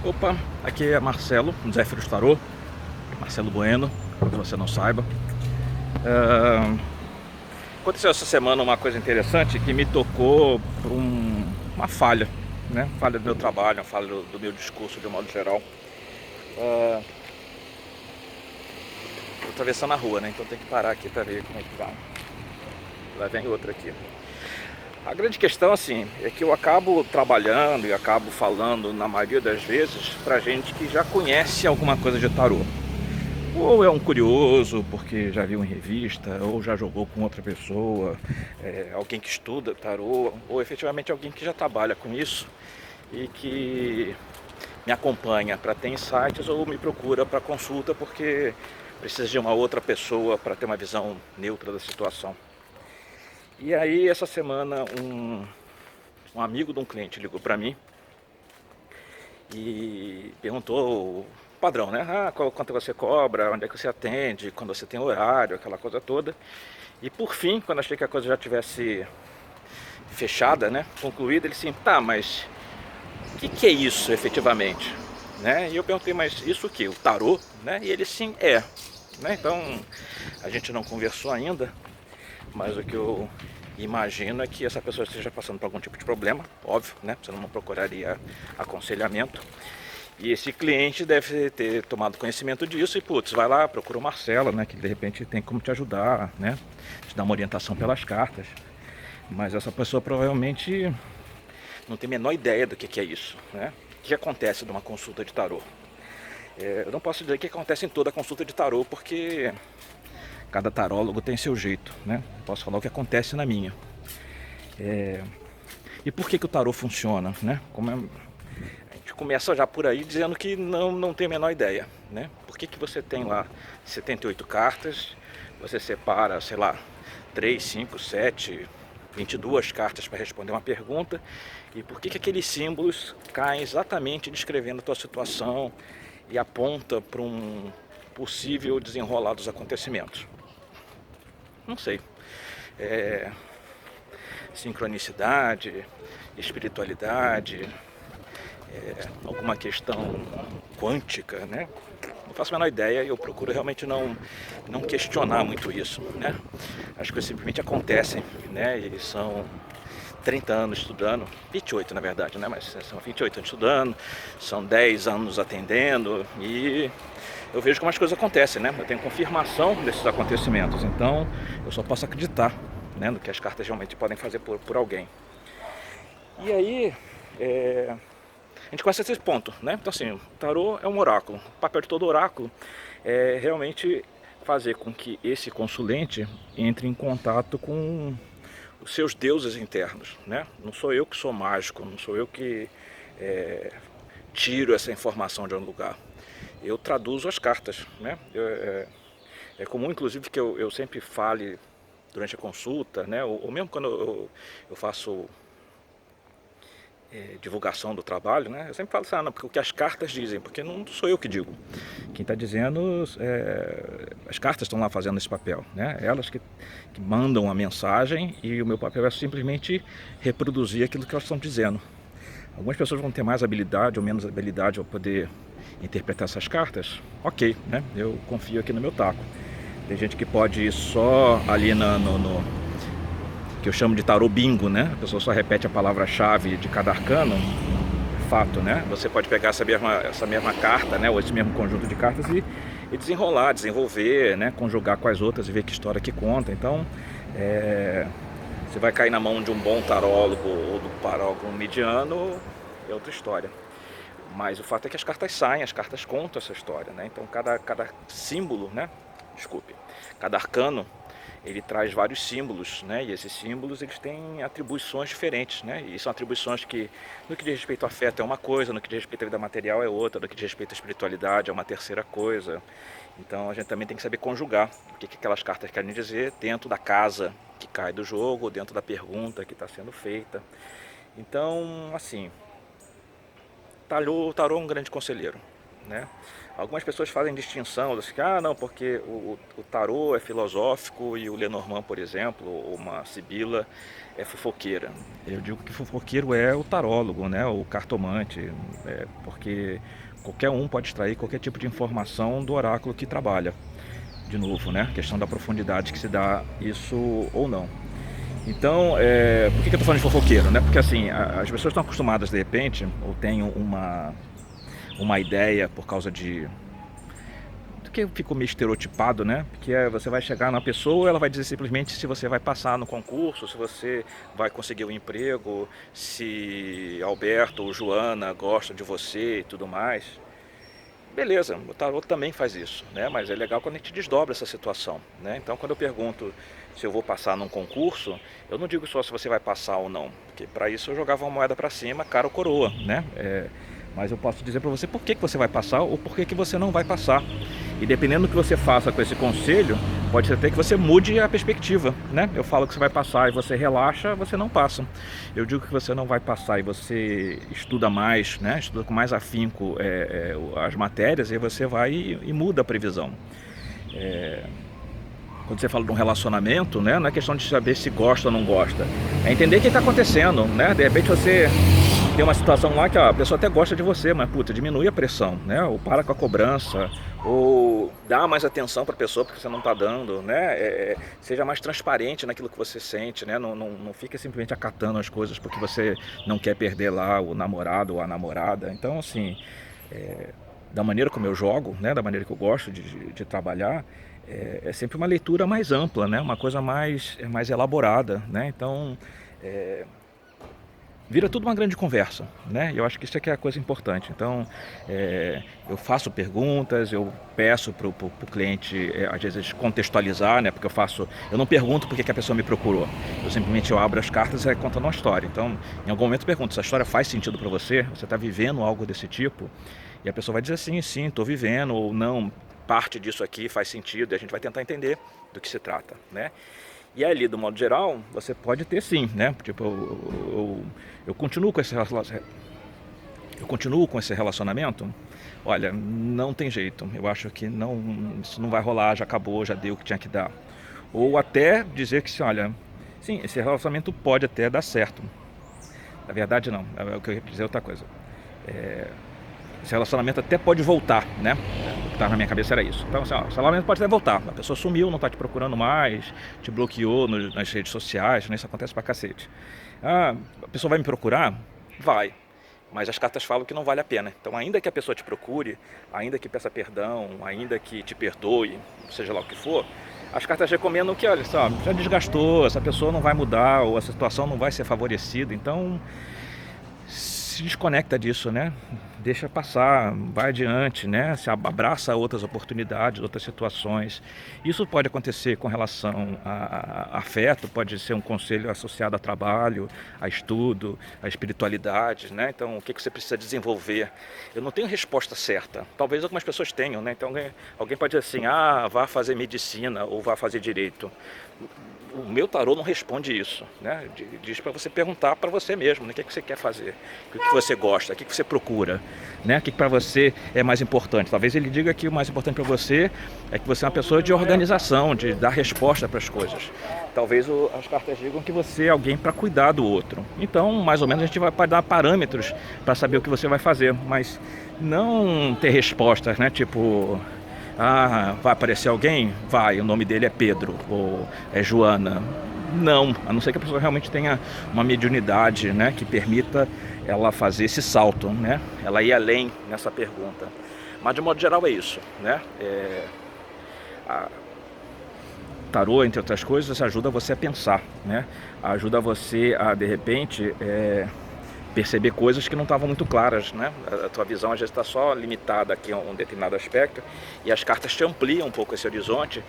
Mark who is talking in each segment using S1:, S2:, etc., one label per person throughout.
S1: Opa, aqui é Marcelo, do Zé Filhos Tarô, Marcelo Bueno, caso você não saiba. Aconteceu essa semana uma coisa interessante que me tocou por uma falha, né? Falha do meu trabalho, uma falha do meu discurso de um modo geral. Tô atravessando a rua, né? Então tem que parar aqui pra ver como é que tá. Lá vem outra aqui. A grande questão, assim, é que eu acabo trabalhando e acabo falando, na maioria das vezes, pra gente que já conhece alguma coisa de tarô. Ou é um curioso, porque já viu em revista, ou já jogou com outra pessoa, alguém que estuda tarô, ou efetivamente alguém que já trabalha com isso e que me acompanha para ter insights ou me procura para consulta porque precisa de uma outra pessoa para ter uma visão neutra da situação. E aí, essa semana, um amigo de um cliente ligou para mim e perguntou o padrão, né? Quanto você cobra, onde é que você atende, quando você tem horário, aquela coisa toda. E por fim, quando achei que a coisa já tivesse fechada, né, concluída, ele disse, tá, mas o que é isso efetivamente? Né? E eu perguntei, mas isso o que? O tarô? Né? E ele sim, é. Né? Então, a gente não conversou ainda, mas o que eu imagino é que essa pessoa esteja passando por algum tipo de problema, óbvio, né? Você não procuraria aconselhamento. E esse cliente deve ter tomado conhecimento disso e, putz, vai lá, procura o Marcelo, né? Que de repente tem como te ajudar, né? Te dar uma orientação pelas cartas. Mas essa pessoa provavelmente não tem a menor ideia do que é isso, né? O que acontece numa consulta de tarô? Eu não posso dizer o que acontece em toda consulta de tarô, porque cada tarólogo tem seu jeito, né? Posso falar o que acontece na minha. E por que o tarô funciona, né? A gente começa já por aí dizendo que não tem a menor ideia, né? Por que você tem lá 78 cartas, você separa, sei lá, 3, 5, 7, 22 cartas para responder uma pergunta, e por que aqueles símbolos caem exatamente descrevendo a tua situação e aponta para um possível desenrolar dos acontecimentos? Não sei. É, sincronicidade, espiritualidade, alguma questão quântica, né? Não faço a menor ideia e eu procuro realmente não questionar muito isso, né? As coisas simplesmente acontecem, né? E são 30 anos estudando, 28 na verdade, né? Mas são 28 anos estudando, são 10 anos atendendo e eu vejo como as coisas acontecem, né? Eu tenho confirmação desses acontecimentos, então eu só posso acreditar, né, no que as cartas realmente podem fazer por alguém. E aí, a gente começa esse ponto, né? Então assim, o tarô é um oráculo. O papel de todo oráculo é realmente fazer com que esse consulente entre em contato com os seus deuses internos, né? Não sou eu que sou mágico, não sou eu que tiro essa informação de um lugar. Eu traduzo as cartas, né? É comum, inclusive, que eu sempre fale durante a consulta, né? Ou mesmo quando eu faço divulgação do trabalho, né? Eu sempre falo assim, não, porque o que as cartas dizem, porque não sou eu que digo. Quem está dizendo, as cartas estão lá fazendo esse papel, né? Elas que mandam a mensagem e o meu papel é simplesmente reproduzir aquilo que elas estão dizendo. Algumas pessoas vão ter mais habilidade ou menos habilidade ao poder interpretar essas cartas, ok, né? Eu confio aqui no meu taco. Tem gente que pode ir só ali no que eu chamo de tarô bingo, né? A pessoa só repete a palavra-chave de cada arcano, fato, né? Você pode pegar essa mesma carta, né? Ou esse mesmo conjunto de cartas e desenrolar, desenvolver, né? Conjugar com as outras e ver que história que conta. Então, você vai cair na mão de um bom tarólogo ou do tarólogo mediano, é outra história. Mas o fato é que as cartas saem, as cartas contam essa história, né? Então cada símbolo, né? Desculpe, cada arcano ele traz vários símbolos, né? E esses símbolos eles têm atribuições diferentes, né? E são atribuições que, no que diz respeito ao afeto é uma coisa, no que diz respeito à vida material é outra, no que diz respeito à espiritualidade é uma terceira coisa. Então a gente também tem que saber conjugar o que aquelas cartas querem dizer dentro da casa que cai do jogo, dentro da pergunta que está sendo feita. Então, assim, tarô é um grande conselheiro, né? Algumas pessoas fazem distinção, assim, ah, não, porque o tarô é filosófico e o Lenormand, por exemplo, ou uma sibila é fofoqueira. Eu digo que fofoqueiro é o tarólogo, né? O cartomante, porque qualquer um pode extrair qualquer tipo de informação do oráculo que trabalha. De novo, né? A questão da profundidade que se dá isso ou não. Então, por que eu estou falando de fofoqueiro, né? Porque assim, as pessoas estão acostumadas de repente, ou têm uma ideia por causa do que ficou meio estereotipado, né? Que você vai chegar na pessoa, ela vai dizer simplesmente se você vai passar no concurso, se você vai conseguir um emprego, se Alberto ou Joana gostam de você e tudo mais. Beleza, o tarot também faz isso, né? Mas é legal quando a gente desdobra essa situação, né? Então, quando eu pergunto se eu vou passar num concurso, eu não digo só se você vai passar ou não, porque para isso eu jogava uma moeda para cima, cara ou coroa, né? Mas eu posso dizer para você por que você vai passar ou por que você não vai passar. E dependendo do que você faça com esse conselho, pode ser até que você mude a perspectiva, né? Eu falo que você vai passar e você relaxa, você não passa. Eu digo que você não vai passar e você estuda mais, né? Estuda com mais afinco as matérias, e aí você vai e muda a previsão. Quando você fala de um relacionamento, né? Não é questão de saber se gosta ou não gosta. É entender o que está acontecendo, né? De repente você tem uma situação lá que a pessoa até gosta de você, mas puta, diminui a pressão, né? Ou para com a cobrança, ou dá mais atenção para a pessoa porque você não está dando, né? Seja mais transparente naquilo que você sente, né? Não fica simplesmente acatando as coisas porque você não quer perder lá o namorado ou a namorada. Então, assim, da maneira como eu jogo, né? Da maneira que eu gosto de trabalhar, é sempre uma leitura mais ampla, né? Uma coisa mais elaborada, né? Então, vira tudo uma grande conversa, né? Eu acho que isso é que é a coisa importante. Então, eu faço perguntas, eu peço para o cliente, às vezes, contextualizar, né? Porque eu não pergunto por que a pessoa me procurou. Eu simplesmente abro as cartas e contando uma história. Então, em algum momento eu pergunto, essa história faz sentido para você? Você está vivendo algo desse tipo? E a pessoa vai dizer sim, estou vivendo, ou não, parte disso aqui faz sentido, e a gente vai tentar entender do que se trata, né? E ali, do modo geral, você pode ter sim, né? Tipo, eu continuo com esse relacionamento. Olha, não tem jeito. Eu acho que isso não vai rolar, já acabou, já deu o que tinha que dar. Ou até dizer que, olha, sim, esse relacionamento pode até dar certo. Na verdade, não. O que eu ia dizer é outra coisa. Esse relacionamento até pode voltar, né? O que estava na minha cabeça era isso. Então, assim, esse relacionamento pode até voltar. A pessoa sumiu, não está te procurando mais, te bloqueou nas redes sociais, né? Isso acontece pra cacete. Ah, a pessoa vai me procurar? Vai. Mas as cartas falam que não vale a pena. Então, ainda que a pessoa te procure, ainda que peça perdão, ainda que te perdoe, seja lá o que for, as cartas recomendam que, olha só, já desgastou, essa pessoa não vai mudar, ou a situação não vai ser favorecida. Então, se desconecta disso, né? Deixa passar, vai adiante, né? Se abraça outras oportunidades, outras situações. Isso pode acontecer com relação a afeto, pode ser um conselho associado a trabalho, a estudo, a espiritualidade, né? Então, o que você precisa desenvolver? Eu não tenho resposta certa. Talvez algumas pessoas tenham, né? Então, alguém pode dizer assim, vá fazer medicina ou vá fazer direito. O meu tarô não responde isso, né? Diz para você perguntar para você mesmo, né? O que você quer fazer, o que você gosta, o que você procura, né? O que para você é mais importante. Talvez ele diga que o mais importante para você é que você é uma pessoa de organização, de dar resposta para as coisas. Talvez as cartas digam que você é alguém para cuidar do outro. Então, mais ou menos, a gente vai dar parâmetros para saber o que você vai fazer, mas não ter respostas, né? Tipo, vai aparecer alguém? Vai, o nome dele é Pedro ou é Joana. Não, a não ser que a pessoa realmente tenha uma mediunidade, né, que permita ela fazer esse salto, né, ela ir além nessa pergunta. Mas de modo geral é isso, né? Tarô, entre outras coisas, ajuda você a pensar, né? Ajuda você a, de repente, perceber coisas que não estavam muito claras, né? A tua visão às vezes está só limitada aqui a um determinado aspecto, e as cartas te ampliam um pouco esse horizonte,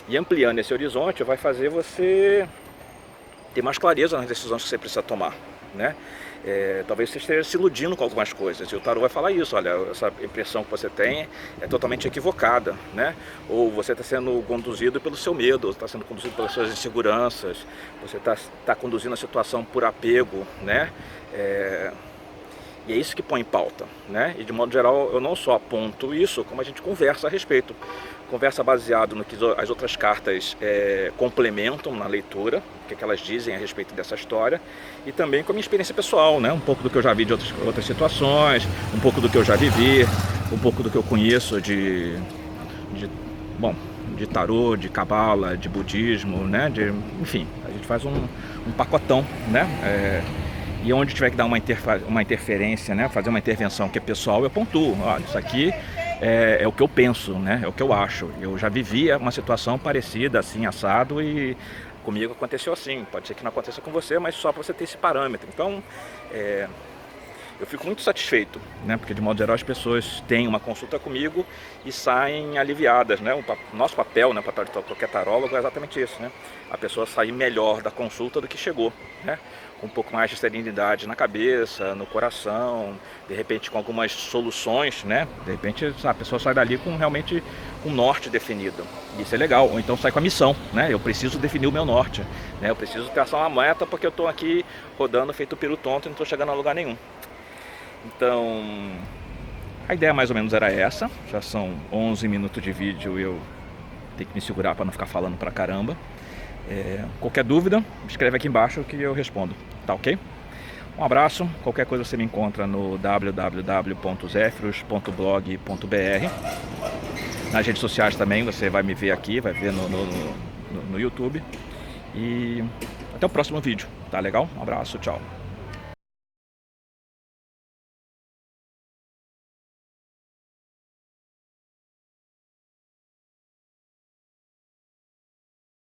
S1: e ampliando esse horizonte vai fazer você ter mais clareza nas decisões que você precisa tomar, né? Talvez você esteja se iludindo com algumas coisas, e o tarô vai falar isso, olha, essa impressão que você tem é totalmente equivocada, né? Ou você está sendo conduzido pelo seu medo, está sendo conduzido pelas suas inseguranças, você está conduzindo a situação por apego, né? E é isso que põe em pauta, né? E de modo geral eu não só aponto isso, como a gente conversa a respeito. Conversa baseado no que as outras cartas complementam na leitura, o que elas dizem a respeito dessa história, e também com a minha experiência pessoal, né? Um pouco do que eu já vi de outras situações, um pouco do que eu já vivi, um pouco do que eu conheço de tarô, de cabala, de budismo, né? Enfim, a gente faz um pacotão, né? E onde tiver que dar uma interferência, né? Fazer uma intervenção que é pessoal, eu pontuo. Olha, isso aqui é o que eu penso, né? É o que eu acho. Eu já vivia uma situação parecida, assim, assado, e comigo aconteceu assim. Pode ser que não aconteça com você, mas só para você ter esse parâmetro. Então, eu fico muito satisfeito, né? Porque de modo geral as pessoas têm uma consulta comigo e saem aliviadas, né? O nosso papel, né, o papel de qualquer tarólogo é exatamente isso, né? A pessoa sair melhor da consulta do que chegou, né? Com um pouco mais de serenidade na cabeça, no coração, de repente com algumas soluções, né? De repente a pessoa sai dali com realmente um norte definido. Isso é legal. Ou então sai com a missão, né? Eu preciso definir o meu norte, né? Eu preciso traçar uma meta porque eu estou aqui rodando feito peru tonto e não estou chegando a lugar nenhum. Então, a ideia mais ou menos era essa. Já são 11 minutos de vídeo e eu tenho que me segurar para não ficar falando pra caramba. Qualquer dúvida, escreve aqui embaixo que eu respondo, tá ok? Um abraço, qualquer coisa você me encontra no www.zefros.blog.br. Nas redes sociais também você vai me ver aqui, vai ver no YouTube. E até o próximo vídeo, tá legal? Um abraço, tchau.